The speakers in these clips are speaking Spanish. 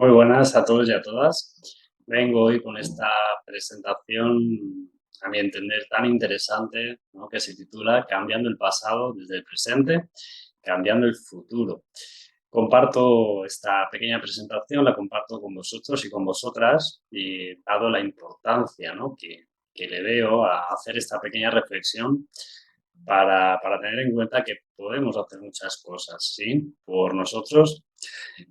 Muy buenas a todos y a todas. Vengo hoy con esta presentación, a mi entender, tan interesante, ¿no? Que se titula Cambiando el pasado desde el presente, cambiando el futuro. Comparto esta pequeña presentación, la comparto con vosotros y con vosotras, y dado la importancia, ¿no? que le veo a hacer esta pequeña reflexión para tener en cuenta que podemos hacer muchas cosas, ¿sí? Por nosotros,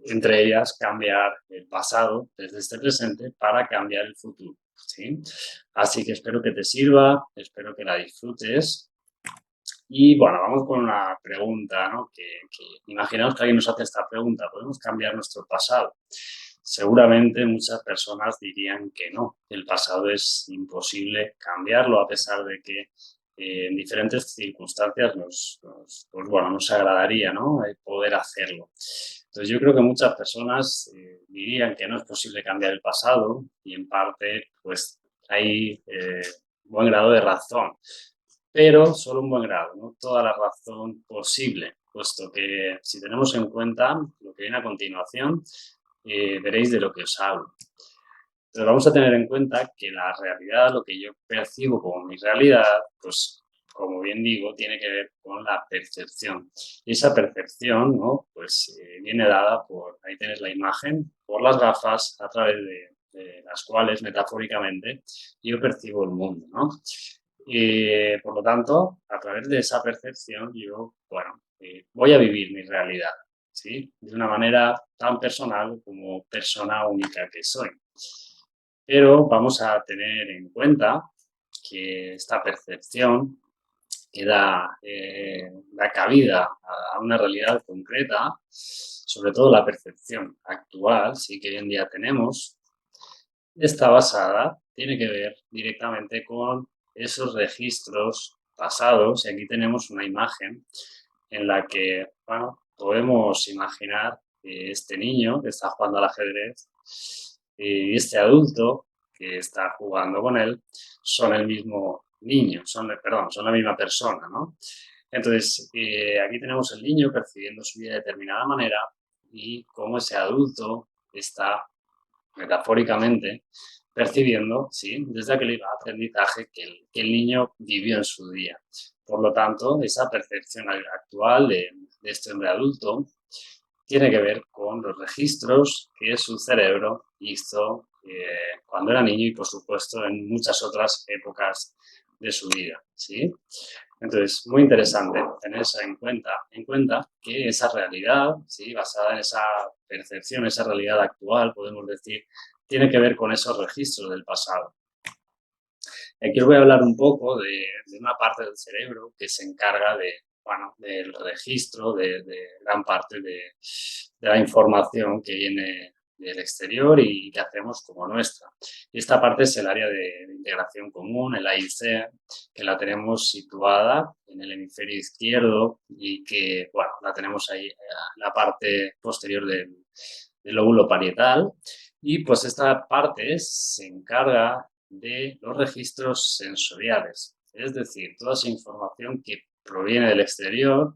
entre ellas cambiar el pasado desde este presente para cambiar el futuro, ¿sí? Así que espero que te sirva, espero que la disfrutes. Y bueno, vamos con una pregunta, ¿no? Que imaginamos que alguien nos hace esta pregunta, ¿podemos cambiar nuestro pasado? Seguramente muchas personas dirían que no, el pasado es imposible cambiarlo a pesar de que en diferentes circunstancias pues bueno, nos agradaría, ¿no? Poder hacerlo. Entonces yo creo que muchas personas dirían que no es posible cambiar el pasado y en parte pues hay buen grado de razón, pero solo un buen grado, no toda la razón posible, puesto que si tenemos en cuenta lo que viene a continuación, veréis de lo que os hablo. Entonces vamos a tener en cuenta que la realidad, lo que yo percibo como mi realidad, pues como bien digo, tiene que ver con la percepción. Y esa percepción, ¿no? Pues viene dada por, ahí tenéis la imagen, por las gafas a través de las cuales, metafóricamente, yo percibo el mundo, ¿no? Por lo tanto, a través de esa percepción, yo, bueno, voy a vivir mi realidad, ¿sí? De una manera tan personal como persona única que soy. Pero vamos a tener en cuenta que esta percepción que da cabida a una realidad concreta, sobre todo la percepción actual, sí que hoy en día tenemos, está basada, tiene que ver directamente con esos registros pasados. Y aquí tenemos una imagen en la que, bueno, podemos imaginar que este niño que está jugando al ajedrez y este adulto que está jugando con él son el mismo niño, perdón, son la misma persona, ¿no? Entonces, aquí tenemos el niño percibiendo su vida de determinada manera y cómo ese adulto está metafóricamente, percibiendo, ¿sí? Desde aquel aprendizaje que el niño vivió en su día. Por lo tanto, esa percepción actual de este hombre adulto tiene que ver con los registros que su cerebro hizo cuando era niño y, por supuesto, en muchas otras épocas de su vida, ¿sí? Entonces, muy interesante tener eso en cuenta que esa realidad, ¿sí? Basada en esa percepción, esa realidad actual, podemos decir, tiene que ver con esos registros del pasado. Aquí os voy a hablar un poco de una parte del cerebro que se encarga bueno, del registro de gran parte de la información que viene del exterior y que hacemos como nuestra. Y esta parte es el área de integración común, el AIC, que la tenemos situada en el hemisferio izquierdo y que, bueno, la tenemos ahí en la parte posterior del lóbulo parietal. Y pues esta parte se encarga de los registros sensoriales, es decir, toda esa información que proviene del exterior.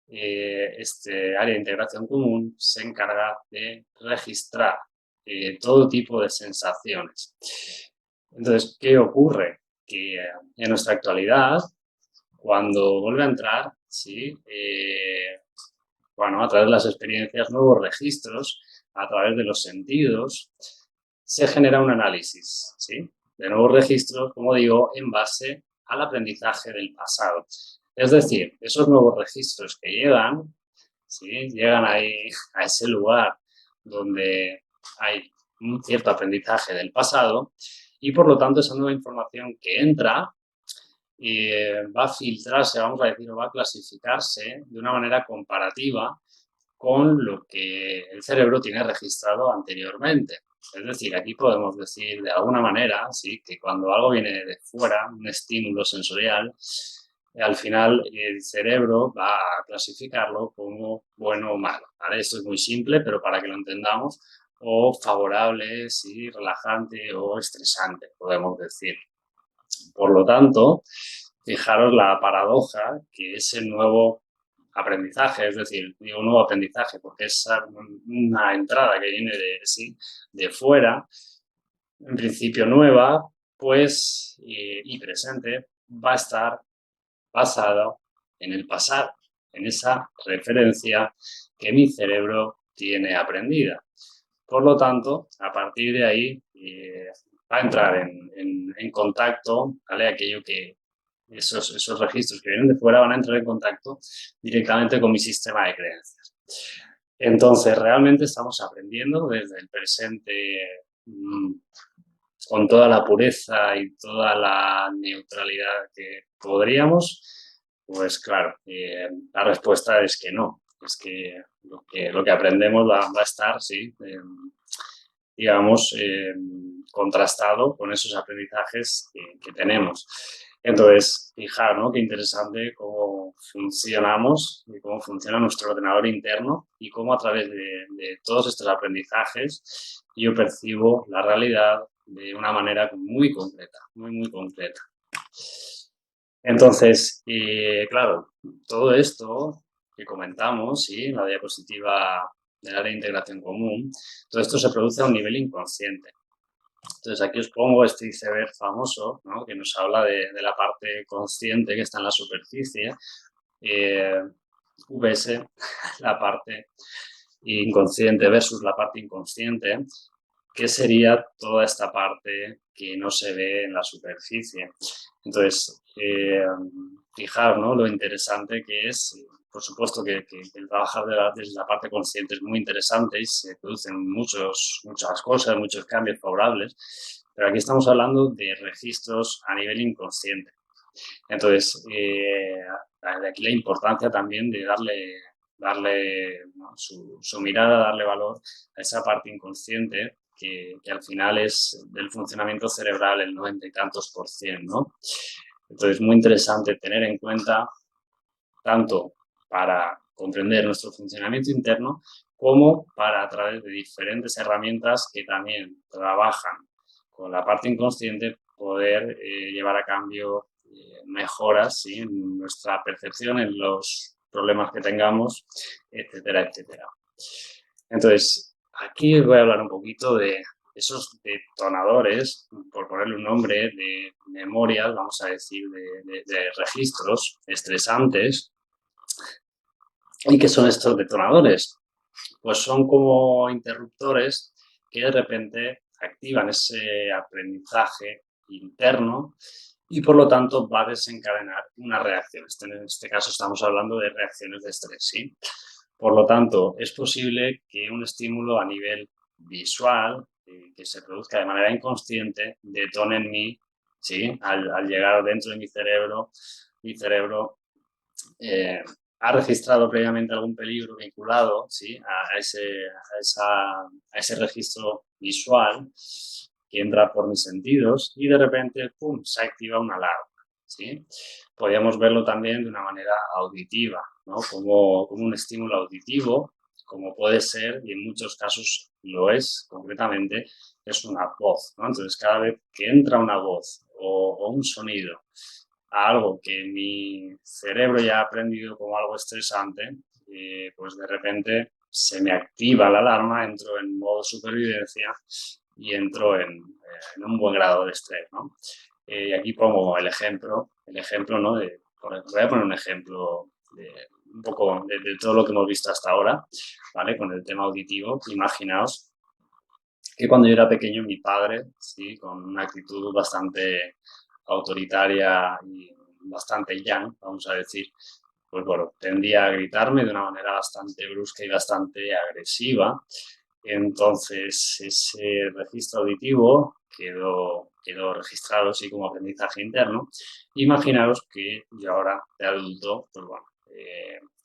Este área de integración común se encarga de registrar todo tipo de sensaciones. Entonces, ¿qué ocurre? Que en nuestra actualidad, cuando vuelve a entrar, ¿sí? Bueno, a través de las experiencias, nuevos registros, a través de los sentidos, se genera un análisis, ¿sí? De nuevos registros, como digo, en base al aprendizaje del pasado. Es decir, esos nuevos registros que llegan, ¿sí? Llegan ahí a ese lugar donde hay un cierto aprendizaje del pasado y, por lo tanto, esa nueva información que entra va a filtrarse, vamos a decir, o va a clasificarse de una manera comparativa con lo que el cerebro tiene registrado anteriormente. Es decir, aquí podemos decir de alguna manera, sí, que cuando algo viene de fuera, un estímulo sensorial, al final el cerebro va a clasificarlo como bueno o malo, ¿vale? Esto es muy simple, pero para que lo entendamos, o favorable, sí, relajante o estresante, podemos decir. Por lo tanto, fijaros la paradoja que ese nuevo aprendizaje, es decir, digo nuevo aprendizaje porque es una entrada que viene de fuera, en principio nueva, pues, y presente, va a estar basado en el pasado, en esa referencia que mi cerebro tiene aprendida. Por lo tanto, a partir de ahí va a entrar en contacto, ¿vale? Aquello que esos registros que vienen de fuera van a entrar en contacto directamente con mi sistema de creencias. Entonces, realmente estamos aprendiendo desde el presente con toda la pureza y toda la neutralidad que podríamos. Pues claro, la respuesta es que no. Es que lo que aprendemos va a estar, sí, digamos, contrastado con esos aprendizajes que tenemos. Entonces, fijar, ¿no? Qué interesante cómo funcionamos y cómo funciona nuestro ordenador interno y cómo a través de todos estos aprendizajes yo percibo la realidad de una manera muy concreta, muy concreta. Entonces, claro, todo esto que comentamos, ¿sí? La diapositiva del área de integración común, todo esto se produce a un nivel inconsciente. Entonces, aquí os pongo este iceberg famoso, ¿no? Que nos habla de la parte consciente que está en la superficie, VS, la parte inconsciente versus la parte inconsciente, que sería toda esta parte que no se ve en la superficie. Entonces, fijar, ¿no? Lo interesante que es, por supuesto que el trabajar desde la parte consciente es muy interesante y se producen muchas cosas, muchos cambios favorables, pero aquí estamos hablando de registros a nivel inconsciente. Entonces, de aquí la importancia también de darle ¿no? su mirada, darle valor a esa parte inconsciente que al final es del funcionamiento cerebral el 90 y tantos %, ¿no? Entonces, muy interesante tener en cuenta tanto para comprender nuestro funcionamiento interno como para a través de diferentes herramientas que también trabajan con la parte inconsciente poder llevar a cambio mejoras, ¿sí? En nuestra percepción, en los problemas que tengamos, etcétera, etcétera. Entonces, aquí voy a hablar un poquito de esos detonadores, por ponerle un nombre, de memorias, vamos a decir, de registros estresantes. ¿Y qué son estos detonadores? Pues son como interruptores que de repente activan ese aprendizaje interno y por lo tanto va a desencadenar una reacción. En este caso estamos hablando de reacciones de estrés, ¿sí? Por lo tanto, es posible que un estímulo a nivel visual que se produzca de manera inconsciente detone en mí, ¿sí? Al llegar dentro de mi cerebro ha registrado previamente algún peligro vinculado, ¿sí? a ese registro visual que entra por mis sentidos y de repente, ¡pum!, se activa una alarma, ¿sí? Podríamos verlo también de una manera auditiva, ¿no? Como un estímulo auditivo, como puede ser, y en muchos casos lo es concretamente, es una voz, ¿no? Entonces, cada vez que entra una voz o un sonido a algo que mi cerebro ya ha aprendido como algo estresante, pues de repente se me activa la alarma, entro en modo supervivencia y entro en un buen grado de estrés, ¿no? Y aquí pongo el ejemplo, ¿no? Voy a poner un ejemplo un poco de todo lo que hemos visto hasta ahora, ¿vale? Con el tema auditivo. Imaginaos que cuando yo era pequeño mi padre, ¿sí? Con una actitud bastante autoritaria y bastante young, vamos a decir, pues bueno, tendía a gritarme de una manera bastante brusca y bastante agresiva. Entonces, ese registro auditivo quedó registrado así como aprendizaje interno. Imaginaos que yo ahora, de adulto, pues bueno,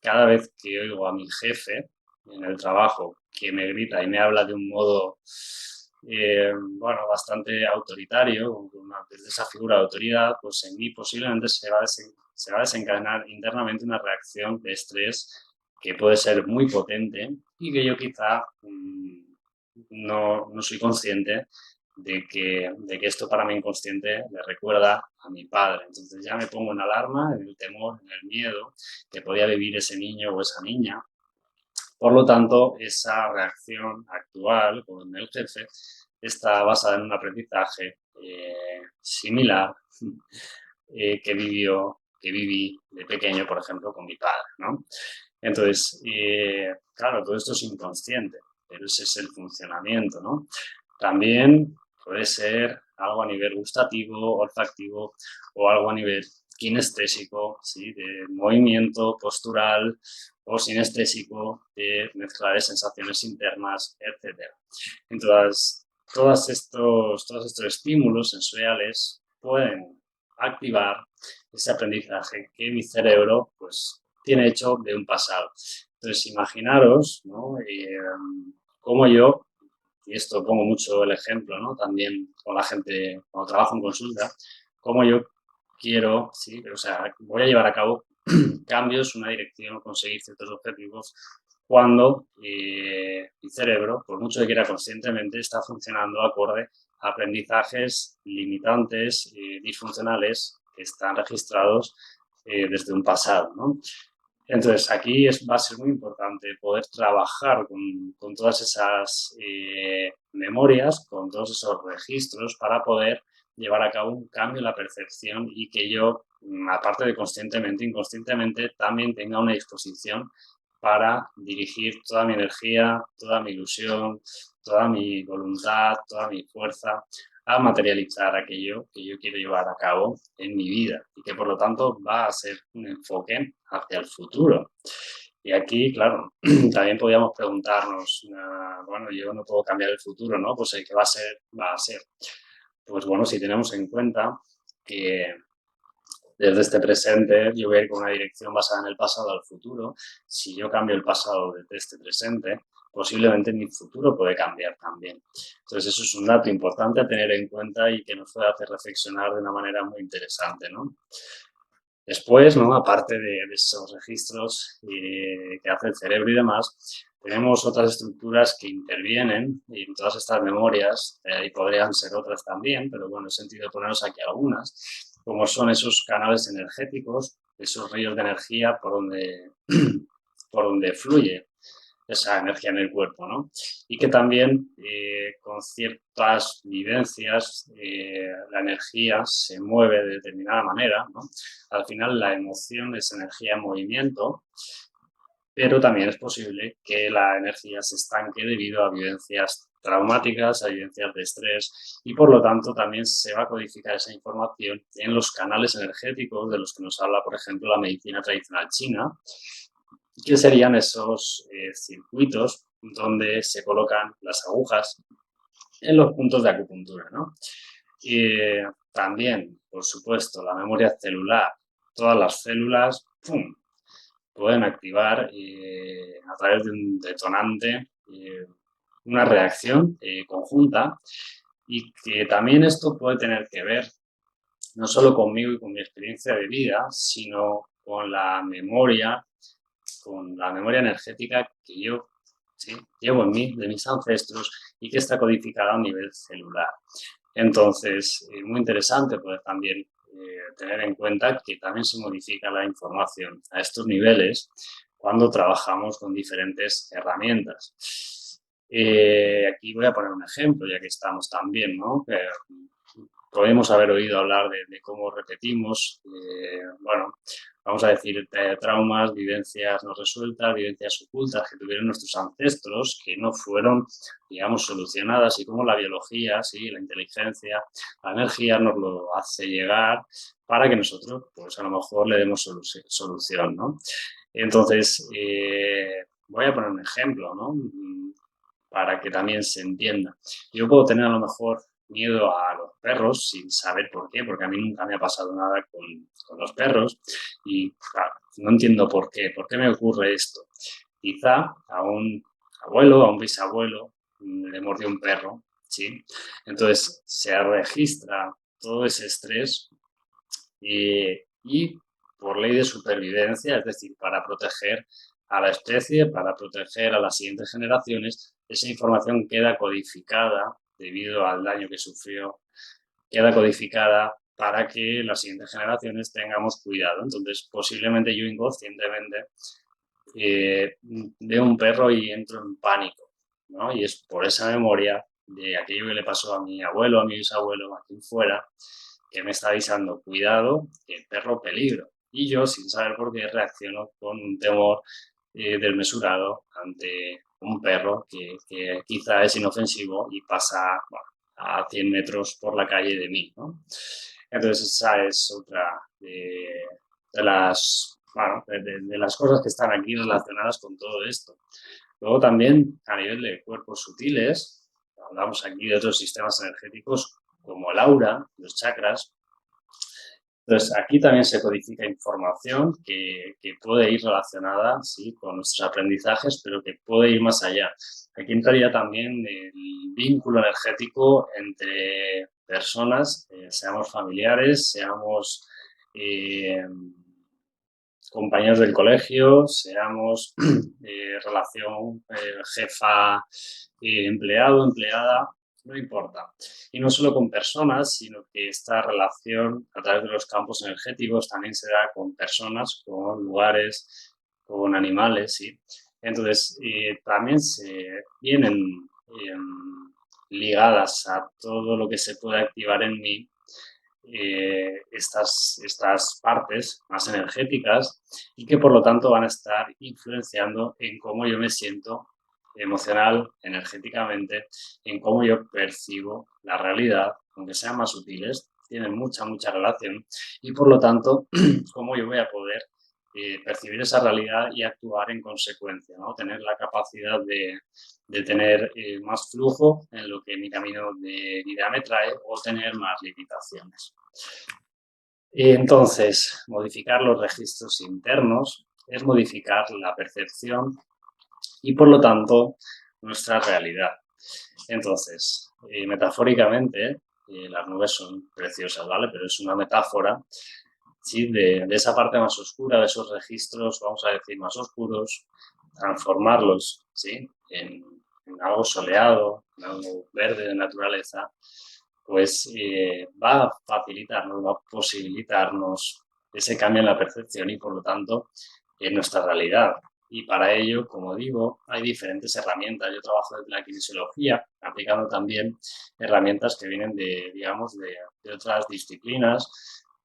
cada vez que oigo a mi jefe en el trabajo que me grita y me habla de un modo bueno, bastante autoritario, desde esa figura de autoridad, pues en mí posiblemente se va a desencadenar internamente una reacción de estrés que puede ser muy potente y que yo quizá no soy consciente de que esto para mi inconsciente le recuerda a mi padre. Entonces ya me pongo en alarma, en el temor, en el miedo que podía vivir ese niño o esa niña. Por lo tanto, esa reacción actual con el jefe está basada en un aprendizaje similar que viví de pequeño, por ejemplo, con mi padre, ¿no? Entonces, claro, todo esto es inconsciente, pero ese es el funcionamiento, ¿no? También puede ser algo a nivel gustativo, olfactivo o algo a nivel kinestésico, ¿sí? De movimiento postural o sinestésico, de mezcla de sensaciones internas, etcétera. Entonces, todos estos estímulos sensoriales pueden activar ese aprendizaje que mi cerebro pues, tiene hecho de un pasado. Entonces, imaginaros, ¿no? Cómo yo, y esto pongo mucho el ejemplo, ¿no? También con la gente cuando trabajo en consulta, cómo yo quiero, ¿sí? O sea, voy a llevar a cabo cambios, una dirección, conseguir ciertos objetivos cuando mi cerebro, por mucho que quiera conscientemente, está funcionando acorde a aprendizajes limitantes, disfuncionales, que están registrados desde un pasado, ¿no? Entonces, aquí va a ser muy importante poder trabajar con todas esas memorias, con todos esos registros para poder llevar a cabo un cambio en la percepción y que yo, aparte de conscientemente, inconscientemente, también tenga una disposición para dirigir toda mi energía, toda mi ilusión, toda mi voluntad, toda mi fuerza a materializar aquello que yo quiero llevar a cabo en mi vida y que por lo tanto va a ser un enfoque hacia el futuro. Y aquí, claro, también podríamos preguntarnos, bueno, yo no puedo cambiar el futuro, ¿no? Pues el que va a ser, va a ser. Pues bueno, si tenemos en cuenta que desde este presente yo voy a ir con una dirección basada en el pasado al futuro, si yo cambio el pasado desde este presente, posiblemente mi futuro puede cambiar también. Entonces eso es un dato importante a tener en cuenta y que nos puede hacer reflexionar de una manera muy interesante, ¿no? Después, ¿no? Aparte de esos registros que hace el cerebro y demás, tenemos otras estructuras que intervienen en todas estas memorias, y podrían ser otras también, pero bueno, he sentido ponernos aquí algunas, como son esos canales energéticos, esos ríos de energía por donde fluye esa energía en el cuerpo, ¿no? Y que también con ciertas vivencias la energía se mueve de determinada manera, ¿no? Al final la emoción es energía en movimiento, pero también es posible que la energía se estanque debido a vivencias traumáticas, a vivencias de estrés y por lo tanto también se va a codificar esa información en los canales energéticos de los que nos habla, por ejemplo, la medicina tradicional china, que serían esos circuitos donde se colocan las agujas en los puntos de acupuntura, ¿no? Y también, por supuesto, la memoria celular. Todas las células, ¡pum!, pueden activar a través de un detonante una reacción conjunta y que también esto puede tener que ver no solo conmigo y con mi experiencia de vida, sino con la memoria energética que yo, ¿sí?, llevo en mí, de mis ancestros y que está codificada a un nivel celular. Entonces, muy interesante poder también tener en cuenta que también se modifica la información a estos niveles cuando trabajamos con diferentes herramientas. Aquí voy a poner un ejemplo, ya que estamos también, ¿no? Podemos haber oído hablar de cómo repetimos, bueno, vamos a decir, traumas, vivencias no resueltas, vivencias ocultas que tuvieron nuestros ancestros que no fueron, digamos, solucionadas y cómo la biología, sí, la inteligencia, la energía nos lo hace llegar para que nosotros, pues a lo mejor le demos solución, ¿no? Entonces, voy a poner un ejemplo, ¿no? Para que también se entienda. Yo puedo tener a lo mejor miedo a los perros sin saber por qué, porque a mí nunca me ha pasado nada con los perros y claro, no entiendo por qué me ocurre esto. Quizá a un abuelo, a un bisabuelo, le mordió un perro, ¿sí? Entonces se registra todo ese estrés y por ley de supervivencia, es decir, para proteger a la especie, para proteger a las siguientes generaciones, esa información queda codificada debido al daño que sufrió, queda codificada para que las siguientes generaciones tengamos cuidado. Entonces, posiblemente yo inconscientemente veo un perro y entro en pánico, ¿no? Y es por esa memoria de aquello que le pasó a mi abuelo, a mi bisabuelo, a quien fuera, que me está avisando, cuidado, que perro peligro. Y yo, sin saber por qué, reacciono con un temor desmesurado ante un perro que quizá es inofensivo y pasa, bueno, a 100 metros por la calle de mí, ¿no? Entonces esa es otra de las, bueno, de las cosas que están aquí relacionadas con todo esto. Luego también a nivel de cuerpos sutiles, hablamos aquí de otros sistemas energéticos como el aura, los chakras. Entonces, aquí también se codifica información que puede ir relacionada, sí, con nuestros aprendizajes, pero que puede ir más allá. Aquí entraría también el vínculo energético entre personas, seamos familiares, seamos eh, compañeros del colegio, seamos relación jefa, empleado, empleada, no importa. Y no solo con personas, sino que esta relación a través de los campos energéticos también se da con personas, con lugares, con animales, ¿sí? Entonces, también se vienen eh, ligadas a todo lo que se puede activar en mí estas partes más energéticas y que por lo tanto van a estar influenciando en cómo yo me siento emocional, energéticamente, en cómo yo percibo la realidad, aunque sean más sutiles, tienen mucha relación y por lo tanto cómo yo voy a poder percibir esa realidad y actuar en consecuencia, ¿no? Tener la capacidad de tener más flujo en lo que mi camino de vida me trae o tener más limitaciones. Y entonces, modificar los registros internos es modificar la percepción y, por lo tanto, nuestra realidad. Entonces, metafóricamente, las nubes son preciosas, ¿vale? Pero es una metáfora, ¿sí? De esa parte más oscura, de esos registros, vamos a decir, más oscuros, transformarlos, ¿sí? En algo soleado, en algo verde de naturaleza, pues va a facilitarnos, va a posibilitarnos ese cambio en la percepción y, por lo tanto, en nuestra realidad. Y para ello, como digo, hay diferentes herramientas. Yo trabajo desde la kinesiología, aplicando también herramientas que vienen de, digamos, de otras disciplinas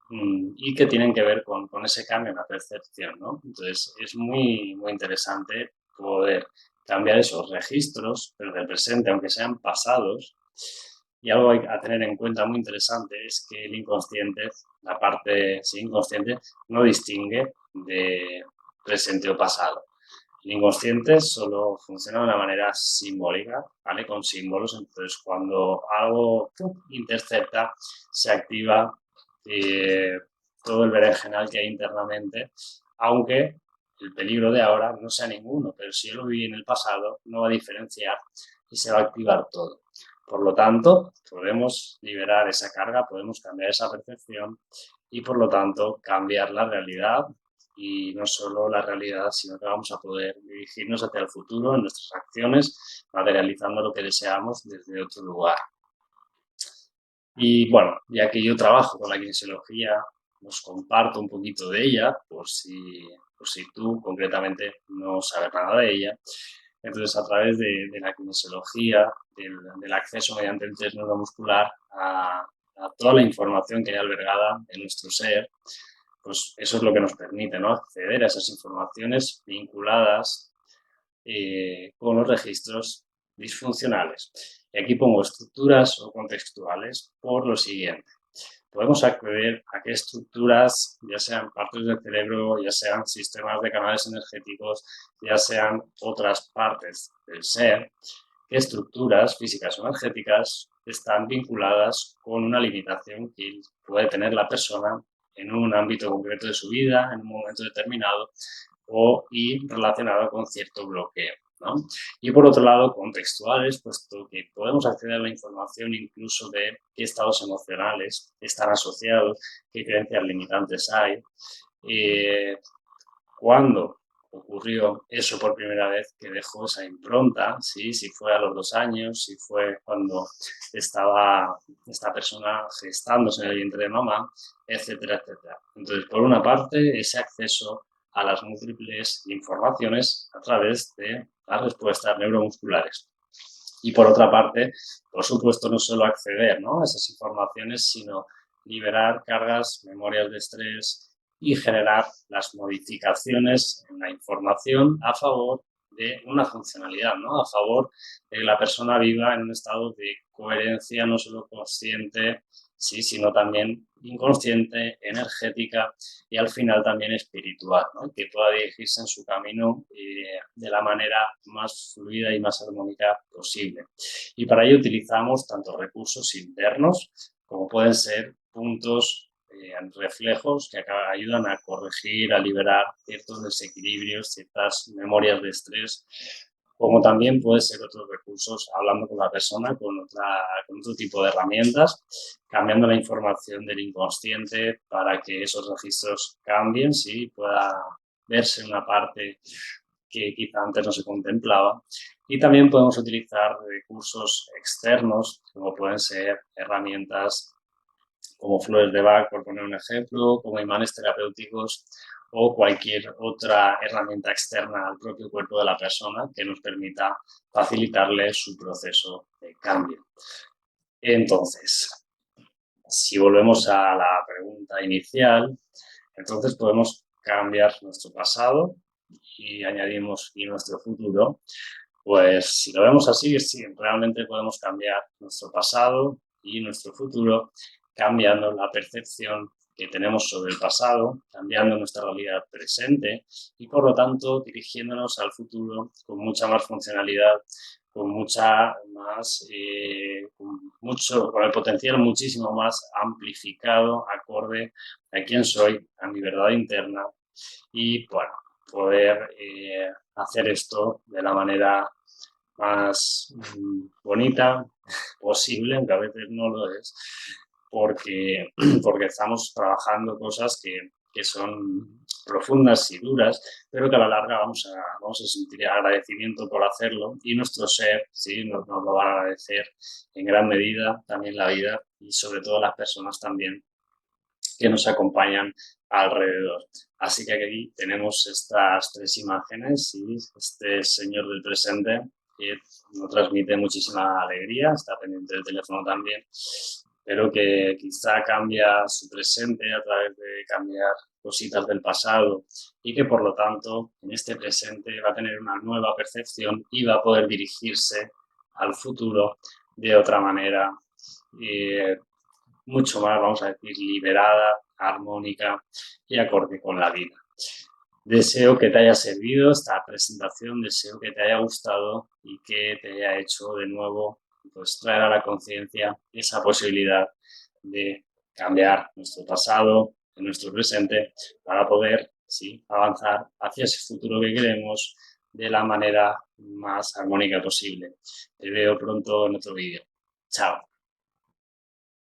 y que tienen que ver con ese cambio en la percepción, ¿no? Entonces, es muy interesante poder cambiar esos registros, pero del presente, aunque sean pasados. Y algo a tener en cuenta muy interesante es que el inconsciente, la parte sí, inconsciente, no distingue de presente o pasado. El inconsciente solo funciona de una manera simbólica, ¿vale? Con símbolos. Entonces, cuando algo intercepta, se activa todo el berenjenal que hay internamente, aunque el peligro de ahora no sea ninguno, pero si yo lo viví en el pasado, no va a diferenciar y se va a activar todo. Por lo tanto, podemos liberar esa carga, podemos cambiar esa percepción y, por lo tanto, cambiar la realidad y no solo la realidad, sino que vamos a poder dirigirnos hacia el futuro en nuestras acciones, materializando lo que deseamos desde otro lugar. Y bueno, ya que yo trabajo con la kinesiología, os comparto un poquito de ella, por si tú concretamente no sabes nada de ella. Entonces, a través de la kinesiología, del acceso mediante el test neuromuscular a toda la información que hay albergada en nuestro ser, pues eso es lo que nos permite, ¿no? Acceder a esas informaciones vinculadas con los registros disfuncionales. Y aquí pongo estructuras o contextuales por lo siguiente. Podemos acceder a qué estructuras, ya sean partes del cerebro, ya sean sistemas de canales energéticos, ya sean otras partes del ser, qué estructuras físicas o energéticas están vinculadas con una limitación que puede tener la persona en un ámbito concreto de su vida, en un momento determinado, y relacionado con cierto bloqueo, ¿no? Y por otro lado, contextuales, puesto que podemos acceder a la información incluso de qué estados emocionales están asociados, qué creencias limitantes hay, cuándo ocurrió eso por primera vez, que dejó esa impronta, ¿sí? Si fue a los 2 años, si fue cuando estaba esta persona gestándose en el vientre de mamá, etcétera, etcétera. Entonces, por una parte, ese acceso a las múltiples informaciones a través de las respuestas neuromusculares. Y por otra parte, por supuesto, no solo acceder, ¿no?, a esas informaciones, sino liberar cargas, memorias de estrés y generar las modificaciones en la información a favor de una funcionalidad, ¿no?, a favor de que la persona viva en un estado de coherencia no solo consciente, sí, sino también inconsciente, energética y al final también espiritual, ¿no?, que pueda dirigirse en su camino de la manera más fluida y más armónica posible. Y para ello utilizamos tanto recursos internos como pueden ser puntos, reflejos que ayudan a corregir, a liberar ciertos desequilibrios, ciertas memorias de estrés, como también puede ser otros recursos, hablando con la persona, con otro tipo de herramientas, cambiando la información del inconsciente para que esos registros cambien, sí, pueda verse una parte que quizá antes no se contemplaba. Y también podemos utilizar recursos externos, como pueden ser herramientas como flores de Bach, por poner un ejemplo, como imanes terapéuticos o cualquier otra herramienta externa al propio cuerpo de la persona que nos permita facilitarle su proceso de cambio. Entonces, si volvemos a la pregunta inicial, entonces podemos cambiar nuestro pasado y añadimos y nuestro futuro. Pues si lo vemos así, sí, realmente podemos cambiar nuestro pasado y nuestro futuro, cambiando la percepción que tenemos sobre el pasado, cambiando nuestra realidad presente y por lo tanto dirigiéndonos al futuro con mucha más funcionalidad, con mucha más, con el potencial muchísimo más amplificado, acorde a quién soy, a mi verdad interna y bueno, poder hacer esto de la manera más bonita posible, aunque a veces no lo es, porque, porque estamos trabajando cosas que son profundas y duras, pero que a la larga vamos a sentir agradecimiento por hacerlo y nuestro ser, sí, nos lo va a agradecer en gran medida, también la vida y sobre todo las personas también que nos acompañan alrededor. Así que aquí tenemos estas tres imágenes y este señor del presente que nos transmite muchísima alegría, está pendiente del teléfono también, pero que quizá cambia su presente a través de cambiar cositas del pasado y que por lo tanto en este presente va a tener una nueva percepción y va a poder dirigirse al futuro de otra manera, mucho más, vamos a decir, liberada, armónica y acorde con la vida. Deseo que te haya servido esta presentación, deseo que te haya gustado y que te haya hecho de nuevo pues, traer a la conciencia esa posibilidad de cambiar nuestro pasado en nuestro presente para poder sí, avanzar hacia ese futuro que queremos de la manera más armónica posible. Te veo pronto en otro vídeo. Chao.